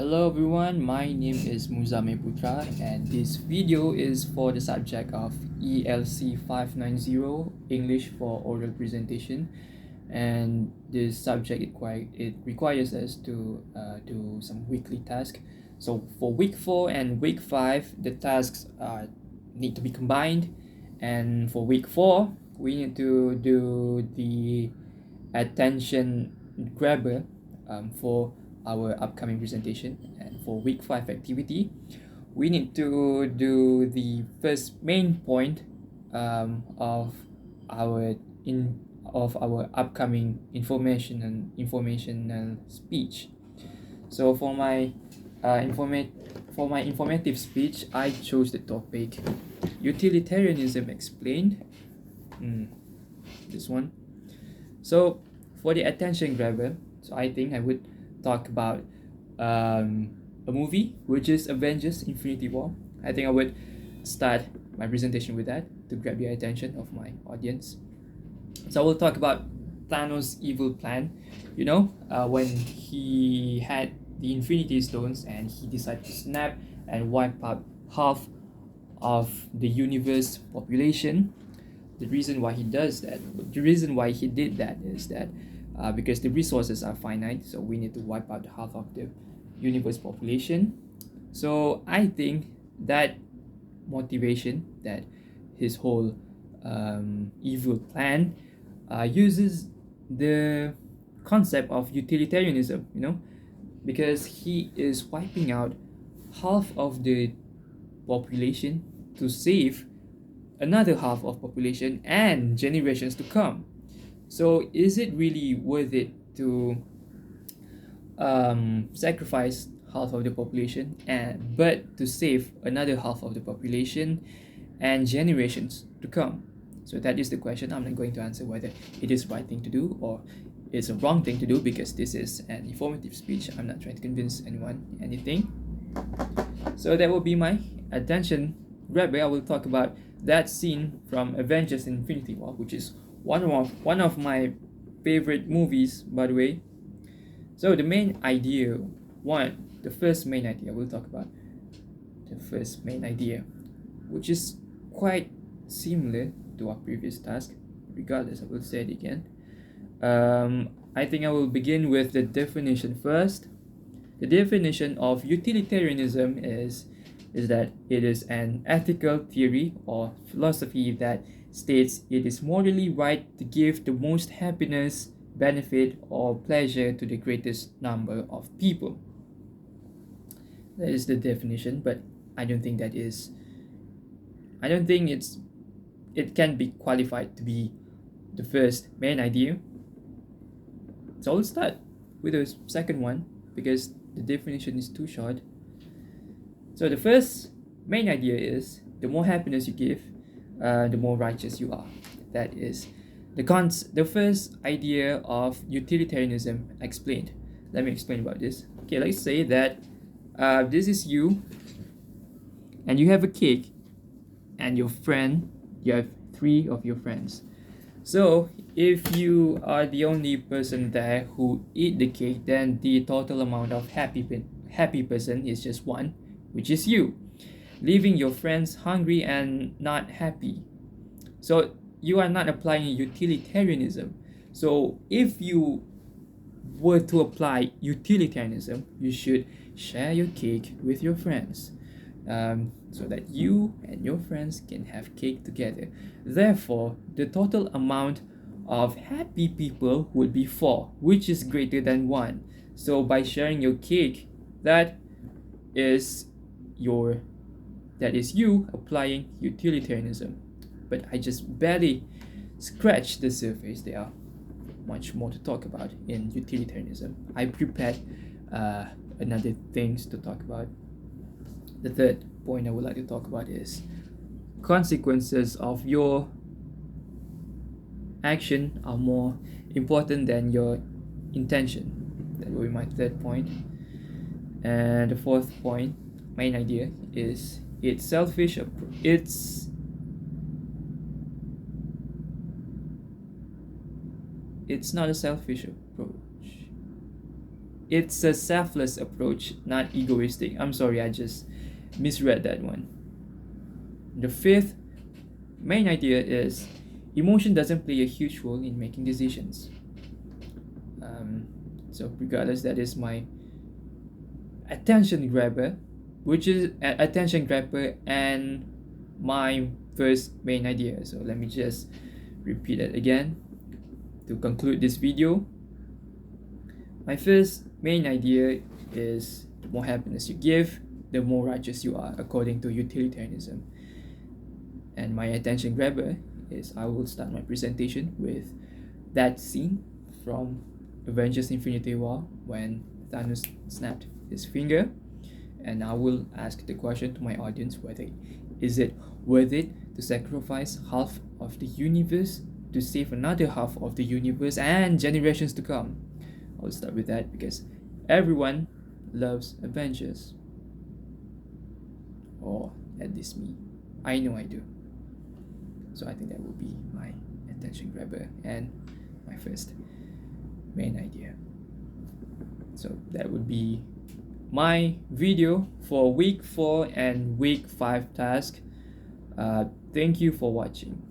Hello everyone, my name is Muzame Putra and this video is for the subject of ELC 590 English for Oral Presentation, and this subject it requires us to do some weekly tasks. So for week 4 and week 5 the tasks need to be combined, and for week 4 we need to do the attention grabber for our upcoming presentation, and for week 5 activity we need to do the first main point of our upcoming informational speech. So for my informative speech, I chose the topic Utilitarianism Explained. This one. So for the attention grabber, so I think I would talk about a movie which is Avengers Infinity War. I think I would start my presentation with that to grab the attention of my audience. So I will talk about Thanos' evil plan. When he had the Infinity Stones and he decided to snap and wipe out half of the universe population. The reason why he did that is that because the resources are finite, so we need to wipe out half of the universe population. So I think that motivation, that his whole evil plan uses the concept of utilitarianism, because he is wiping out half of the population to save another half of population and generations to come. So is it really worth it to sacrifice half of the population but to save another half of the population and generations to come? So that is the question. I'm not going to answer whether it is the right thing to do or it's a wrong thing to do, because this is an informative speech. I'm not trying to convince anyone anything. So that will be my attention grabber. I will talk about that scene from Avengers Infinity War, which is one of my favorite movies, by the way. So the first main idea, we'll talk about the first main idea, which is quite similar to our previous task. Regardless, I will say it again. I think I will begin with the definition first. The definition of utilitarianism is that it is an ethical theory or philosophy that states it is morally right to give the most happiness, benefit, or pleasure to the greatest number of people. That is the definition, but I don't think it can be qualified to be the first main idea. So I'll start with the second one because the definition is too short. So the first main idea is the more happiness you give, the more righteous you are. That is the first idea of utilitarianism explained. Let me explain about this. Okay, let's say that this is you, and you have a cake, and you have 3 of your friends. So if you are the only person there who eat the cake, then the total amount of happy person is just 1, which is you, leaving your friends hungry and not happy. So you are not applying utilitarianism. So if you were to apply utilitarianism, you should share your cake with your friends, so that you and your friends can have cake together. Therefore, the total amount of happy people would be 4, which is greater than 1. So by sharing your cake, that is you applying utilitarianism. But I just barely scratched the surface. There are much more to talk about in utilitarianism. I prepared another things to talk about. The third point I would like to talk about is consequences of your action are more important than your intention. That will be my third point. And the fourth point, main idea, is it's not a selfish approach. it's a selfless approach, not egoistic. I'm sorry, I just misread that one. The fifth main idea is emotion doesn't play a huge role in making decisions. So regardless, that is my attention grabber, which is attention grabber and my first main idea. So let me just repeat it again to conclude this video. My first main idea is the more happiness you give, the more righteous you are, according to utilitarianism. And my attention grabber is I will start my presentation with that scene from Avengers Infinity War when Thanos snapped his finger, and I will ask the question to my audience whether is it worth it to sacrifice half of the universe to save another half of the universe and generations to come. I'll start with that because everyone loves Avengers, or at least me. I know I do. So I think that will be my attention grabber and my first main idea. So that would be my video for week 4 and week 5 task. Thank you for watching.